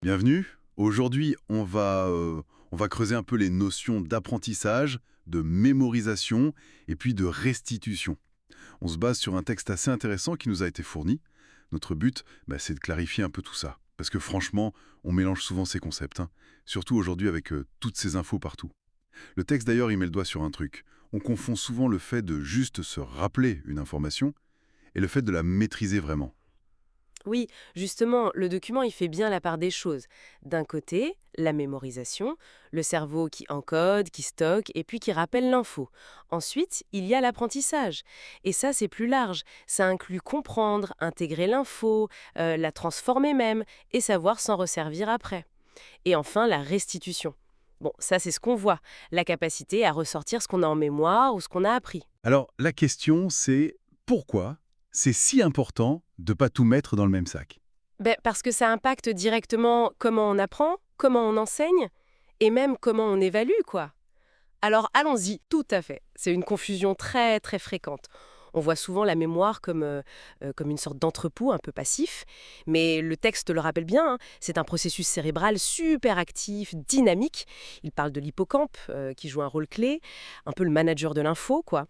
Bienvenue. Aujourd'hui, on va creuser un peu les notions d'apprentissage, de mémorisation et puis de restitution. On se base sur un texte assez intéressant qui nous a été fourni. Notre but, c'est de clarifier un peu tout ça. Parce que franchement, on mélange souvent ces concepts, hein. Surtout aujourd'hui avec toutes ces infos partout. Le texte d'ailleurs, il met le doigt sur un truc. On confond souvent le fait de juste se rappeler une information et le fait de la maîtriser vraiment. Oui, justement, le document, il fait bien la part des choses. D'un côté, la mémorisation, le cerveau qui encode, qui stocke et puis qui rappelle l'info. Ensuite, il y a l'apprentissage. Et ça, c'est plus large. Ça inclut comprendre, intégrer l'info, la transformer même, et savoir s'en resservir après. Et enfin, la restitution. Bon, ça, c'est ce qu'on voit. La capacité à ressortir ce qu'on a en mémoire ou ce qu'on a appris. Alors, la question, c'est pourquoi c'est si important de ne pas tout mettre dans le même sac? Parce que ça impacte directement comment on apprend, comment on enseigne, et même comment on évalue, quoi. Alors allons-y, tout à fait. C'est une confusion très très fréquente. On voit souvent la mémoire comme une sorte d'entrepôt un peu passif, mais le texte le rappelle bien, hein, c'est un processus cérébral super actif, dynamique. Il parle de l'hippocampe qui joue un rôle clé, un peu le manager de l'info, quoi.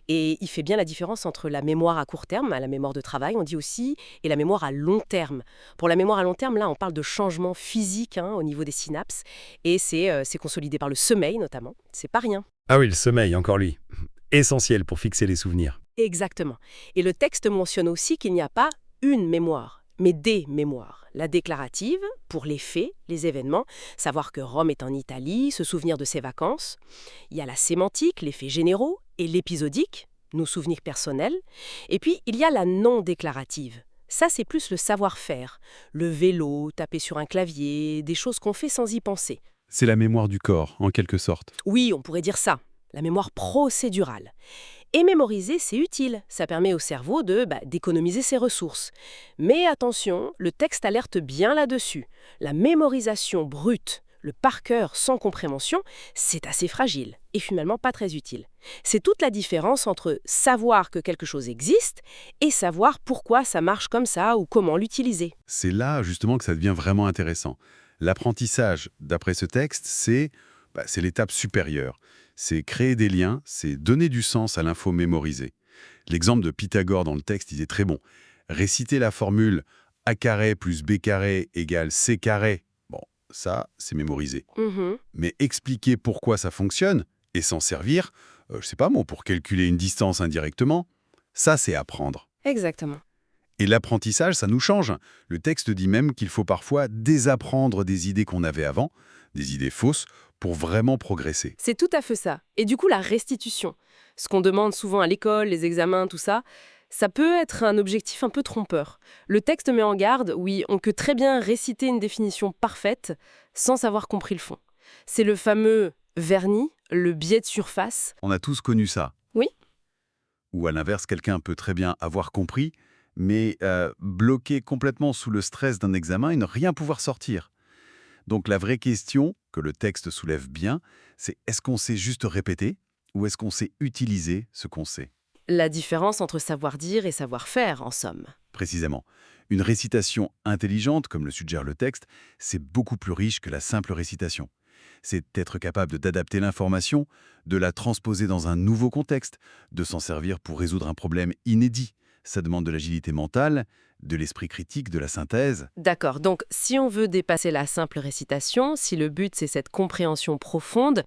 Et il fait bien la différence entre la mémoire à court terme, la mémoire de travail, on dit aussi, et la mémoire à long terme. Pour la mémoire à long terme, là, on parle de changements physiques au niveau des synapses, et c'est consolidé par le sommeil notamment. C'est pas rien. Ah oui, le sommeil, encore lui. Essentiel pour fixer les souvenirs. Exactement. Et le texte mentionne aussi qu'il n'y a pas une mémoire, mais des mémoires. La déclarative, pour les faits, les événements, savoir que Rome est en Italie, se souvenir de ses vacances. Il y a la sémantique, les faits généraux, et l'épisodique, nos souvenirs personnels. Et puis, il y a la non déclarative. Ça, c'est plus le savoir-faire. Le vélo, taper sur un clavier, des choses qu'on fait sans y penser. C'est la mémoire du corps, en quelque sorte. Oui, on pourrait dire ça, la mémoire procédurale. Et mémoriser, c'est utile, ça permet au cerveau d'économiser ses ressources. Mais attention, le texte alerte bien là-dessus. La mémorisation brute, le par cœur sans compréhension, c'est assez fragile et finalement pas très utile. C'est toute la différence entre savoir que quelque chose existe et savoir pourquoi ça marche comme ça ou comment l'utiliser. C'est là, justement, que ça devient vraiment intéressant. L'apprentissage, d'après ce texte, c'est l'étape supérieure. C'est créer des liens, c'est donner du sens à l'info mémorisée. L'exemple de Pythagore dans le texte, il est très bon. Réciter la formule a carré plus b carré égale c carré, bon, ça, c'est mémorisé. Mhm, Mais expliquer pourquoi ça fonctionne et s'en servir, je sais pas moi, pour calculer une distance indirectement, ça, c'est apprendre. exactement. Et l'apprentissage, ça nous change. Le texte dit même qu'il faut parfois désapprendre des idées qu'on avait avant, des idées fausses, pour vraiment progresser. C'est tout à fait ça. Et du coup, la restitution, ce qu'on demande souvent à l'école, les examens, tout ça, ça peut être un objectif un peu trompeur. Le texte met en garde, oui, on peut très bien réciter une définition parfaite sans avoir compris le fond. C'est le fameux vernis, le biais de surface. On a tous connu ça. Oui, Ou à l'inverse, quelqu'un peut très bien avoir compris, mais bloqué complètement sous le stress d'un examen et ne rien pouvoir sortir. Donc la vraie question que le texte soulève bien, c'est est-ce qu'on sait juste répéter ou est-ce qu'on sait utiliser ce qu'on sait? la différence entre savoir dire et savoir faire, en somme. Précisément. Une récitation intelligente, comme le suggère le texte, c'est beaucoup plus riche que la simple récitation. C'est être capable d'adapter l'information, de la transposer dans un nouveau contexte, de s'en servir pour résoudre un problème inédit. Ça demande de l'agilité mentale, de l'esprit critique, de la synthèse. D'accord, donc si on veut dépasser la simple récitation, si le but c'est cette compréhension profonde,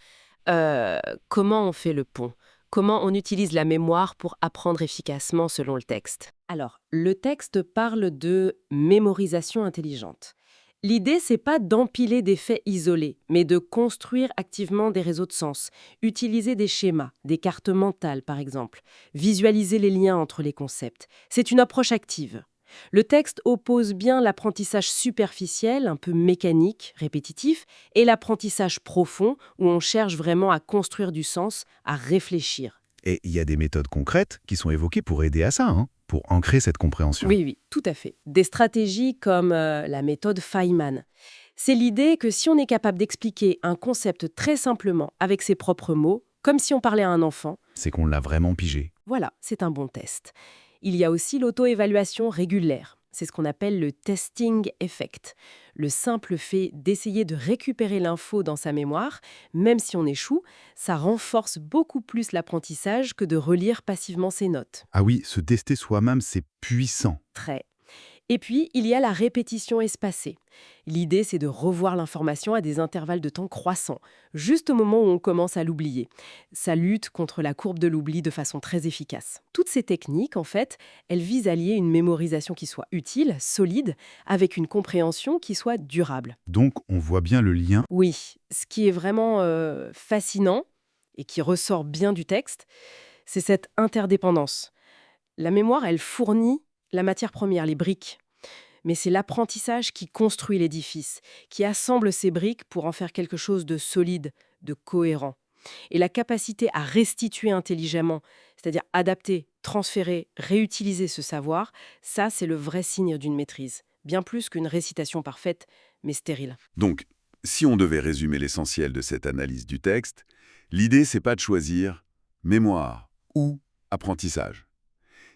comment on fait le pont? Comment on utilise la mémoire pour apprendre efficacement selon le texte? Alors, le texte parle de mémorisation intelligente. L'idée, c'est pas d'empiler des faits isolés, mais de construire activement des réseaux de sens, utiliser des schémas, des cartes mentales par exemple, visualiser les liens entre les concepts. C'est une approche active. Le texte oppose bien l'apprentissage superficiel, un peu mécanique, répétitif, et l'apprentissage profond, où on cherche vraiment à construire du sens, à réfléchir. Et il y a des méthodes concrètes qui sont évoquées pour aider à ça, pour ancrer cette compréhension. Oui, oui, tout à fait. Des stratégies comme la méthode Feynman. C'est l'idée que si on est capable d'expliquer un concept très simplement avec ses propres mots, comme si on parlait à un enfant, C'est qu'on l'a vraiment pigé. voilà, c'est un bon test. Il y a aussi l'auto-évaluation régulière. c'est ce qu'on appelle le testing effect. Le simple fait d'essayer de récupérer l'info dans sa mémoire, même si on échoue, ça renforce beaucoup plus l'apprentissage que de relire passivement ses notes. Ah oui, se tester soi-même, c'est puissant. Très. Et puis, il y a la répétition espacée. L'idée, c'est de revoir l'information à des intervalles de temps croissants, juste au moment où on commence à l'oublier. Ça lutte contre la courbe de l'oubli de façon très efficace. Toutes ces techniques, en fait, elles visent à lier une mémorisation qui soit utile, solide, avec une compréhension qui soit durable. Donc, on voit bien le lien. Oui, ce qui est vraiment fascinant et qui ressort bien du texte, c'est cette interdépendance. La mémoire, elle fournit la matière première, les briques. Mais c'est l'apprentissage qui construit l'édifice, qui assemble ces briques pour en faire quelque chose de solide, de cohérent. Et la capacité à restituer intelligemment, c'est-à-dire adapter, transférer, réutiliser ce savoir, ça, c'est le vrai signe d'une maîtrise. Bien plus qu'une récitation parfaite, mais stérile. Donc, si on devait résumer l'essentiel de cette analyse du texte, l'idée, c'est pas de choisir mémoire ou apprentissage.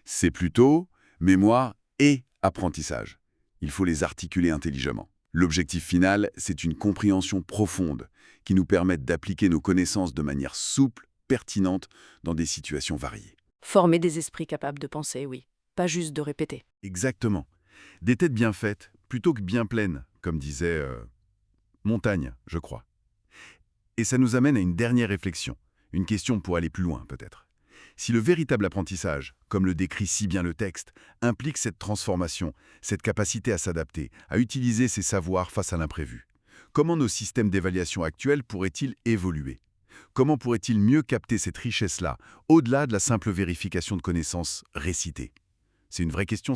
C'est plutôt mémoire et apprentissage. Il faut les articuler intelligemment. L'objectif final, c'est une compréhension profonde qui nous permette d'appliquer nos connaissances de manière souple, pertinente, dans des situations variées. Former des esprits capables de penser, oui. Pas juste de répéter. Exactement. Des têtes bien faites, plutôt que bien pleines, comme disait Montaigne, je crois. Et ça nous amène à une dernière réflexion, une question pour aller plus loin peut-être. Si le véritable apprentissage, comme le décrit si bien le texte, implique cette transformation, cette capacité à s'adapter, à utiliser ses savoirs face à l'imprévu, comment nos systèmes d'évaluation actuels pourraient-ils évoluer? Comment pourraient-ils mieux capter cette richesse-là, au-delà de la simple vérification de connaissances récitées? C'est une vraie question.